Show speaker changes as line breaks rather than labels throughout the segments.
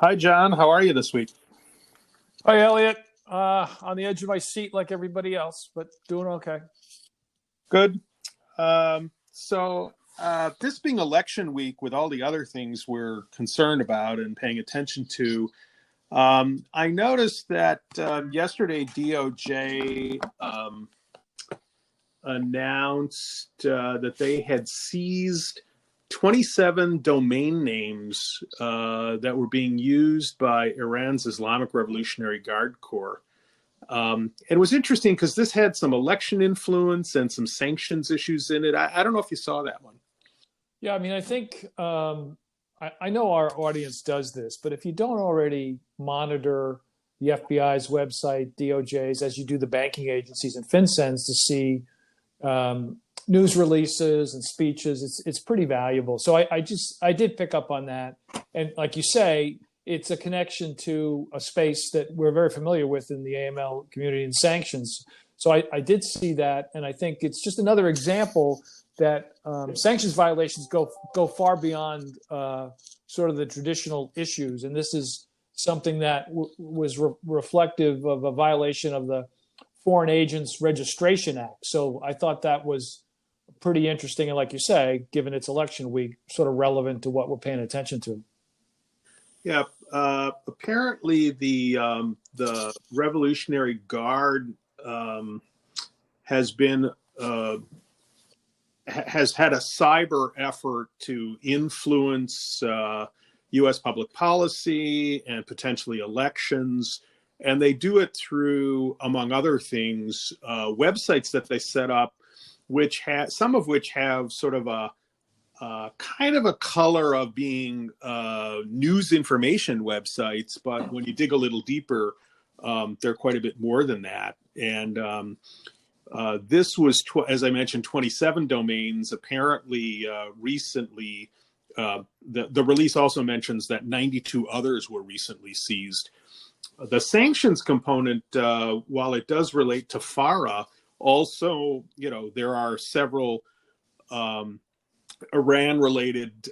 Hi, John. How are you this week?
Hi, Elliot. On the edge of my seat like everybody else, but doing okay.
Good. This being election week, with all the other things we're concerned about and paying attention to, I noticed that yesterday DOJ announced that they had seized 27 domain names that were being used by Iran's Islamic Revolutionary Guard Corps. It was interesting because this had some election influence and some sanctions issues in it. I don't know if you saw that one.
Yeah, I mean, I think I know our audience does this, but if you don't already monitor the FBI's website, DOJ's, as you do the banking agencies and FinCENs to see news releases and speeches, it's pretty valuable. So I did pick up on that, and like you say, it's a connection to a space that we're very familiar with in the AML community and sanctions. So I did see that, and I think it's just another example that sanctions violations go far beyond sort of the traditional issues, and this is something that was reflective of a violation of the Foreign Agents Registration Act. So I thought that was pretty interesting, and like you say, given it's election week, sort of relevant to what we're paying attention to.
Yeah. Apparently, the Revolutionary Guard has been has had a cyber effort to influence U.S. public policy and potentially elections. And they do it through, among other things, websites that they set up, some of which have sort of a kind of a color of being news information websites. But when you dig a little deeper, they're quite a bit more than that. And this was, as I mentioned, 27 domains. Apparently, recently, the release also mentions that 92 others were recently seized. The sanctions component, while it does relate to FARA, also, there are several Iran-related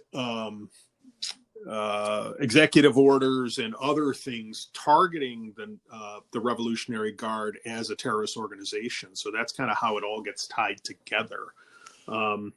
executive orders and other things targeting the Revolutionary Guard as a terrorist organization. So that's kind of how it all gets tied together. What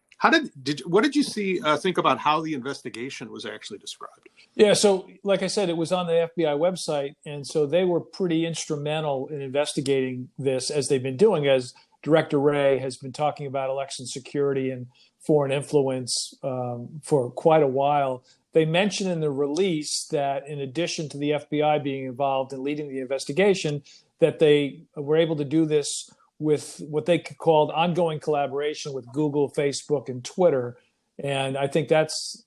did you think about how the investigation was actually described?
Yeah, so like I said, it was on the FBI website, and so they were pretty instrumental in investigating this, as they've been doing, as Director Wray has been talking about election security and foreign influence for quite a while. They mentioned in the release that in addition to the FBI being involved in leading the investigation, that they were able to do this with what they called ongoing collaboration with Google, Facebook, and Twitter. And I think that's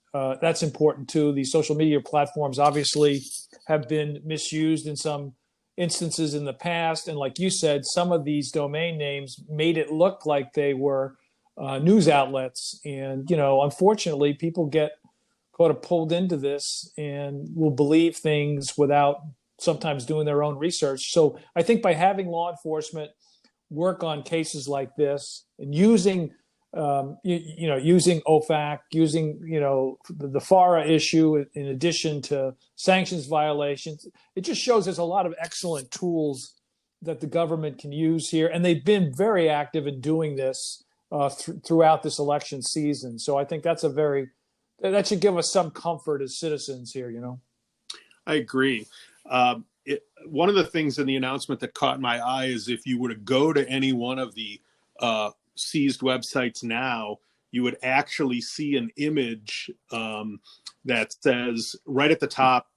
important too. These social media platforms obviously have been misused in some instances in the past. And like you said, some of these domain names made it look like they were news outlets. And, unfortunately, people get kind of pulled into this and will believe things without sometimes doing their own research. So I think by having law enforcement work on cases like this and using using OFAC, using, the FARA issue in addition to sanctions violations, it just shows there's a lot of excellent tools that the government can use here. And they've been very active in doing this throughout this election season. So I think that should give us some comfort as citizens here,
I agree. One of the things in the announcement that caught my eye is if you were to go to any one of the seized websites now, you would actually see an image that says right at the top,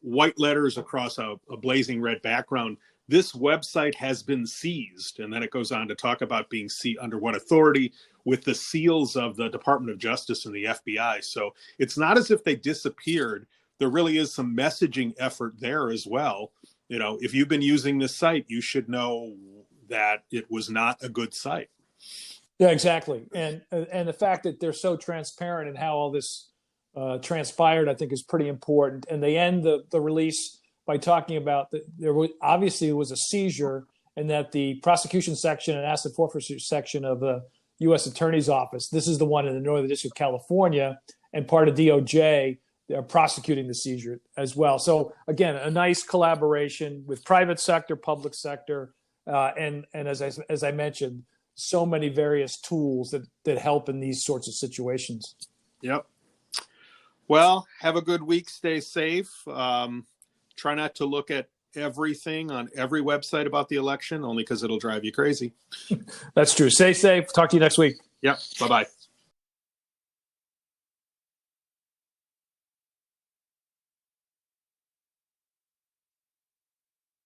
white letters across a blazing red background, "This website has been seized." And then it goes on to talk about being seized under what authority, with the seals of the Department of Justice and the FBI. So it's not as if they disappeared. There really is some messaging effort there as well. If you've been using this site, you should know that it was not a good site.
Yeah, exactly. And the fact that they're so transparent in how all this transpired, I think, is pretty important. And they end the release by talking about that there was a seizure, and that the prosecution section and asset forfeiture section of the U.S. Attorney's Office, this is the one in the Northern District of California and part of DOJ, prosecuting the seizure as well. So again, a nice collaboration with private sector, public sector, and as I mentioned, so many various tools that help in these sorts of situations.
Yep. Well, have a good week. Stay safe. Try not to look at everything on every website about the election, only because it'll drive you crazy.
That's true. Stay safe. Talk to you next week.
Yep. Bye-bye.